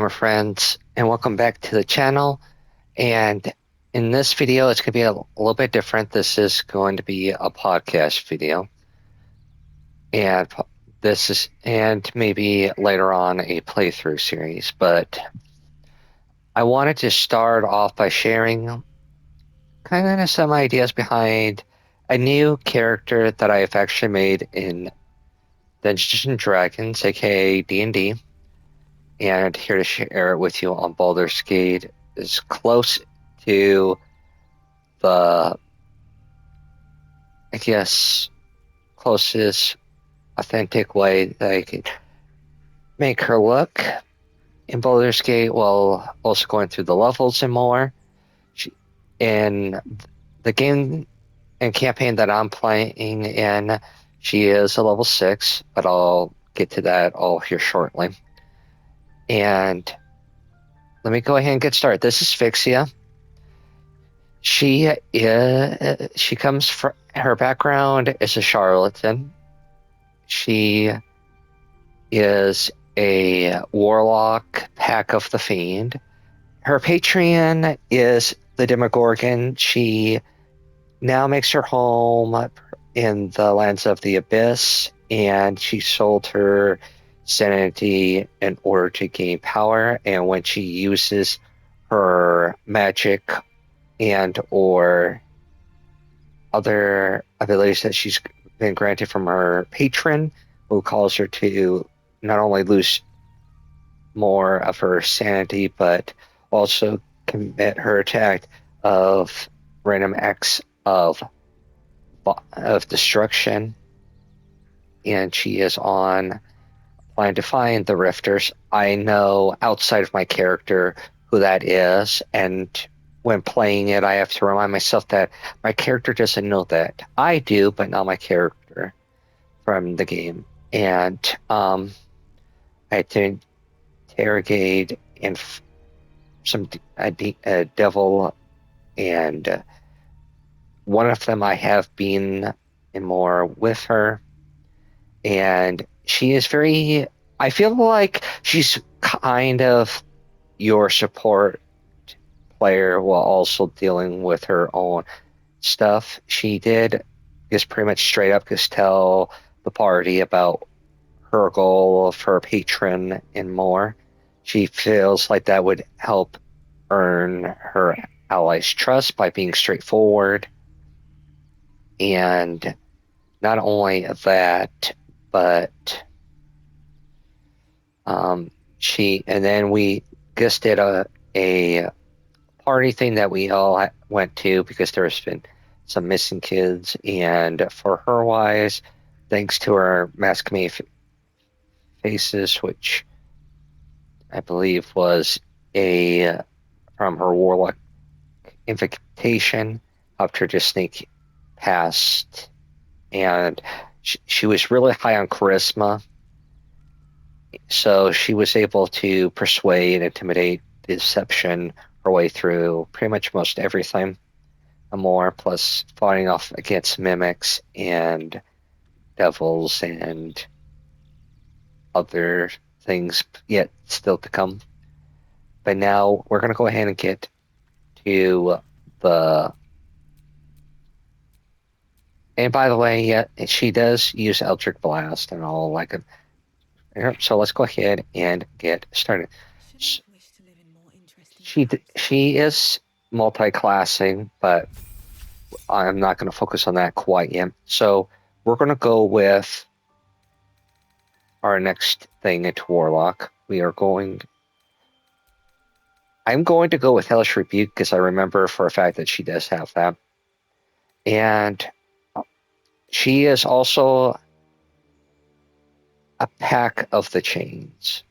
gamer friends, and welcome back to the channel. And in this video, it's going to be a little bit different. This is going to be a podcast video, and maybe later on a playthrough series. But I wanted to start off by sharing kind of some ideas behind a new character that I've actually made in Dungeons and Dragons, aka D&D. And here to share it with you on Baldur's Gate is close to the, closest authentic way that I could make her look in Baldur's Gate while also going through the levels and more. In the game and campaign that I'm playing in, she is a level 6, but I'll get to that all here shortly. And let me go ahead and get started. This is Vexia. She comes from, her background is a charlatan. She is a warlock, Pack of the Fiend. Her patron is the Demogorgon. She now makes her home in the lands of the Abyss, and she sold her sanity in order to gain power. And when she uses her magic and or other abilities that she's been granted from her patron, who calls her to not only lose more of her sanity, but also commit her attack of random acts of destruction. And she is on plan to find the Rifters. I know outside of my character who that is, and when playing it, I have to remind myself that my character doesn't know that. I do, but not my character from the game. And I had to interrogate a devil, and one of them I have been in more with her, and she is I feel like she's kind of your support player while also dealing with her own stuff. She did just pretty much straight up just tell the party about her goal of her patron and more. She feels like that would help earn her allies' trust by being straightforward. And not only that, but and then we just did a party thing that we all went to because there's been some missing kids, and for her wise, thanks to her masquerade faces, which I believe was from her warlock invitation, helped her just sneak past, and she was really high on charisma, so she was able to persuade, intimidate, deception her way through pretty much most everything and more, plus fighting off against mimics and devils and other things yet still to come. But now we're going to go ahead and get to and by the way, yeah, she does use Eldritch Blast and all like it. So let's go ahead and get started. She is multi-classing, but I'm not going to focus on that quite yet. So we're going to go with our next thing into Warlock. I'm going to go with Hellish Rebuke because I remember for a fact that she does have that. And she is also a Pack of the Chains.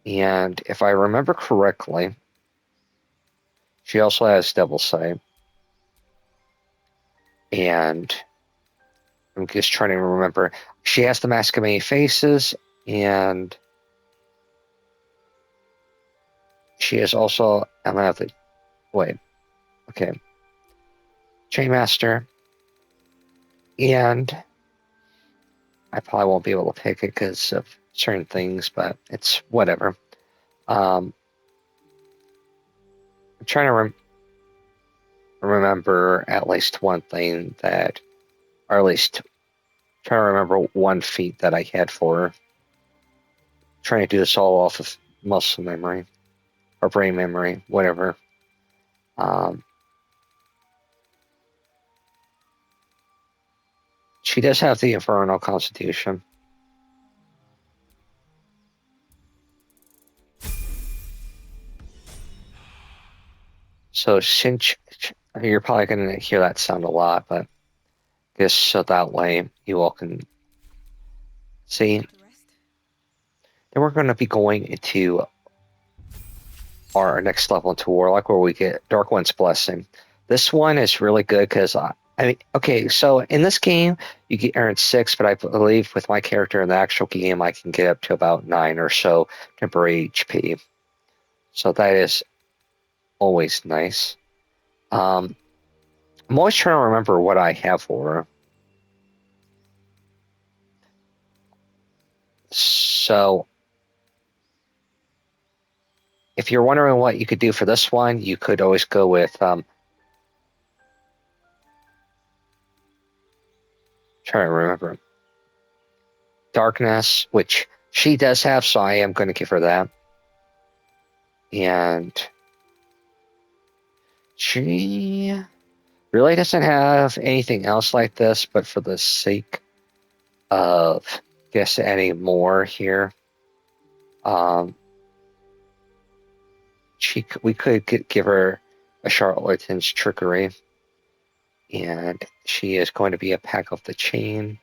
And if I remember correctly, she also has Devil Sight. And I'm just trying to remember. She has the Mask of Many Faces, and she is also, I'm gonna have to wait. Okay. Chainmaster. And I probably won't be able to pick it because of certain things, but it's whatever. I'm trying to remember at least one thing that, or at least trying to remember one feat that I had for her. Trying to do this all off of muscle memory or brain memory, whatever. She does have the Infernal Constitution. So since you're probably going to hear that sound a lot, but just so that way you all can see. Then we're going to be going into our next level into Warlock, where we get Dark One's Blessing. This one is really good because I mean, okay, so in this game you get earn 6, but I believe with my character in the actual game I can get up to about 9 or so temporary HP. So that is always nice. I'm always trying to remember what I have for her. So if you're wondering what you could do for this one, you could always go with trying to remember Darkness, which she does have, so I am going to give her that. And she really doesn't have anything else like this, but for the sake of guess any more here, we could give her a Charlatan's Trickery, and she is going to be a Pack of the Chain.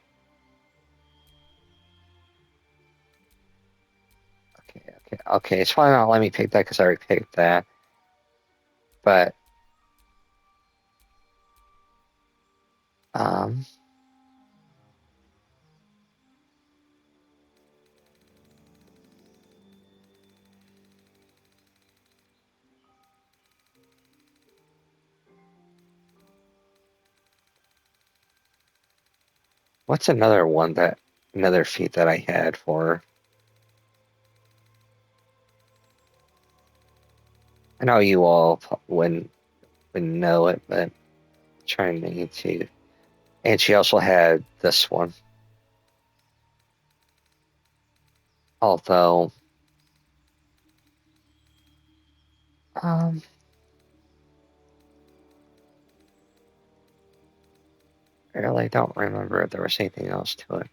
Okay. It's probably not letting me pick that because I already picked that, but what's another feat that I had for? I know you all wouldn't know it, but I'm trying to. And she also had this one. Although, I really don't remember if there was anything else to it.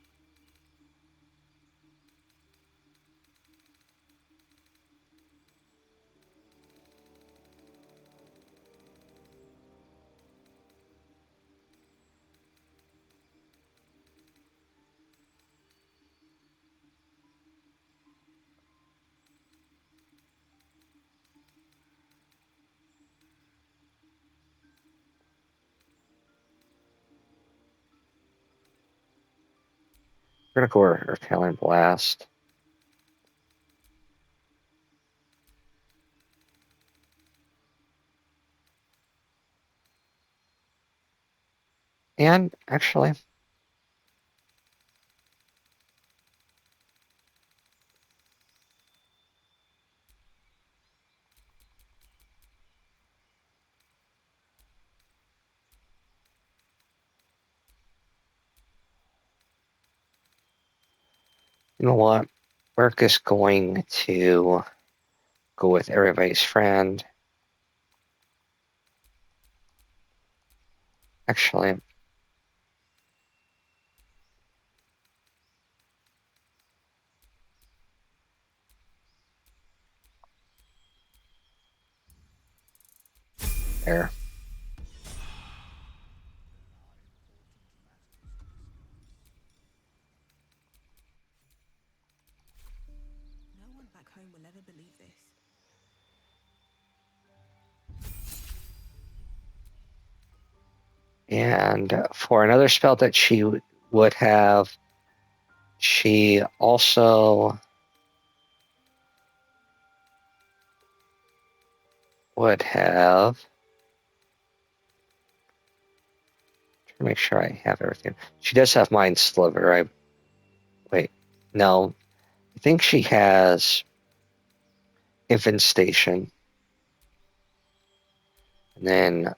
We're gonna go over her Talon Blast. And actually, you know what? We're just going to go with Everybody's Friend. Actually, there. No one back home will ever believe this. And for another spell that she would have, she also would have. To make sure I have everything. She does have Mind Sliver. Wait, no. I think she has infestation. And then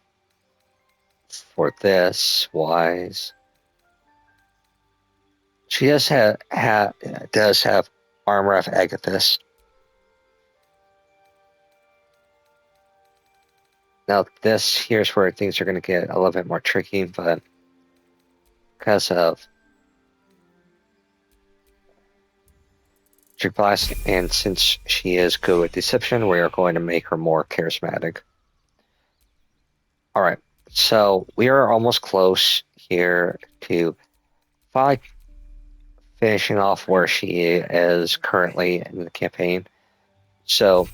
for this wise, she does have armor of Agathis. Now this here's where things are going to get a little bit more tricky, but because of Blast, and since she is good with deception, we are going to make her more charismatic. All right, so we are almost close here to finishing off where she is currently in the campaign. So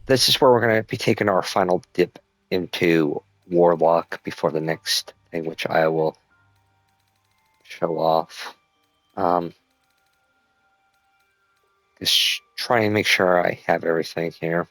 this is where we're going to be taking our final dip into Warlock before the next thing, which I will show off. Just try and make sure I have everything here.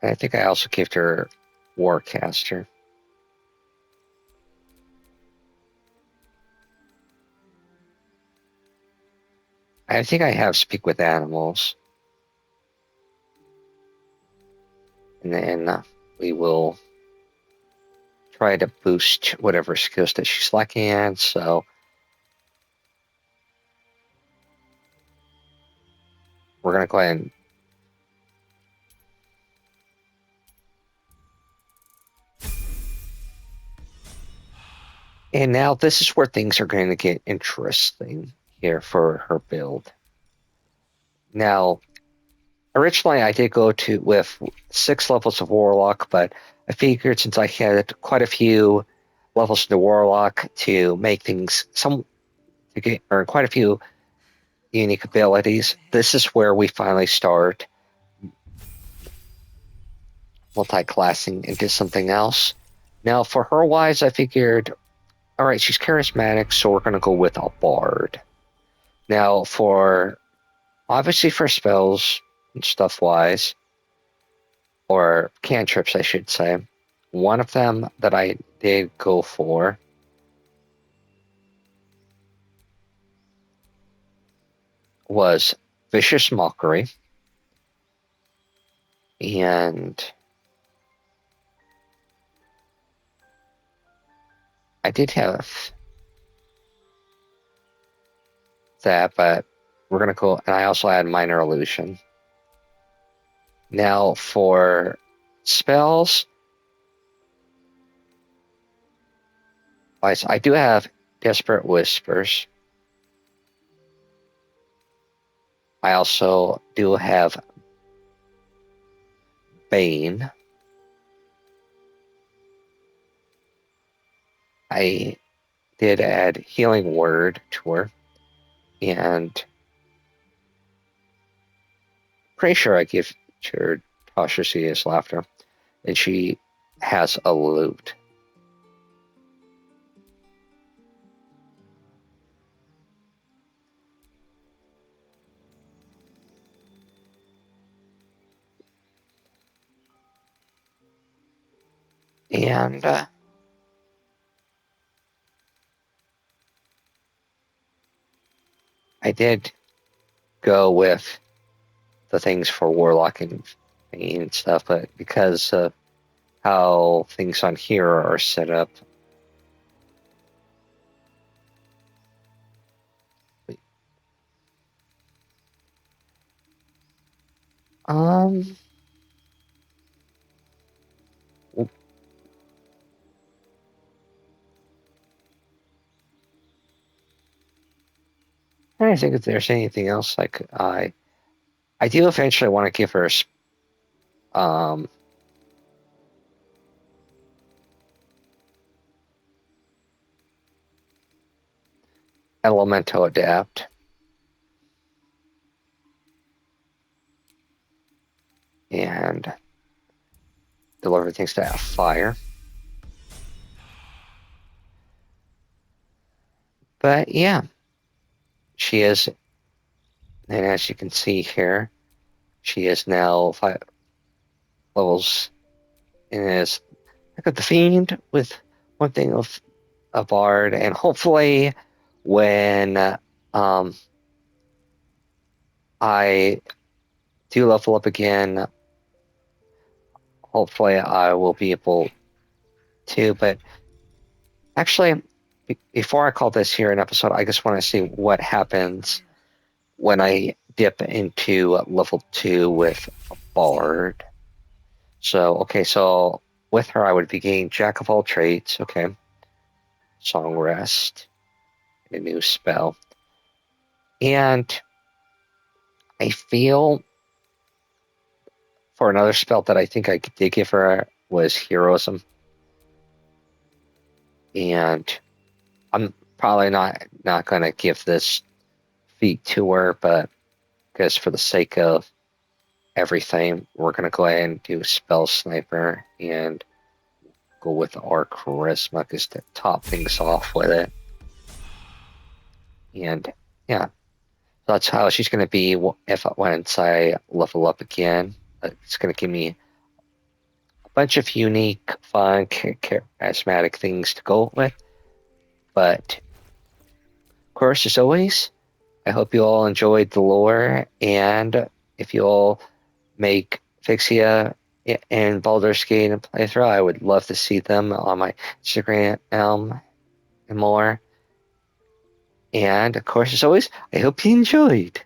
And I think I also gave her Warcaster. I think I have Speak with Animals. And then we will try to boost whatever skills that she's lacking in. So we're going to go ahead and now this is where things are going to get interesting here for her build. Now, originally I did go with 6 levels of Warlock, but I figured since I had quite a few levels in the Warlock to make things or quite a few unique abilities, this is where we finally start multi-classing into something else. Now, for her wise, I figured, all right, she's charismatic, so we're going to go with a bard. Now, obviously for spells and stuff wise, or cantrips, I should say, one of them that I did go for was Vicious Mockery. And I did have that, but we're going to go, and I also had Minor Illusion. Now for spells, I do have Desperate Whispers. I also do have Bane. I did add Healing Word to her, and pretty sure I give her Tasha Serious Laughter, and she has a lute. And I did go with the things for Warlock and stuff, but because of how things on here are set up, I don't think if there's anything else like I do eventually want to give her Elemental Adapt. And deliver things to fire. But yeah, she is, and as you can see here, she is now 5 levels and is like the fiend with one thing of a bard, and hopefully when I do level up again, hopefully I will be able to. But actually, before I call this here an episode, I just want to see what happens when I dip into level 2 with a bard. So, okay, so with her, I would be getting Jack of all trades. Okay. Song rest, a new spell. And I feel for another spell that I think I did give her was heroism. And I'm probably not going to give this feat to her, but because for the sake of everything, we're going to go ahead and do spell sniper and go with our charisma just to top things off with it. And yeah, that's how she's going to be if once I level up again. It's going to give me a bunch of unique, fun, charismatic things to go with. But of course, as always, I hope you all enjoyed the lore, and if you all make Vexia and Baldur's Gate and playthrough, I would love to see them on my Instagram and more. And of course, as always, I hope you enjoyed.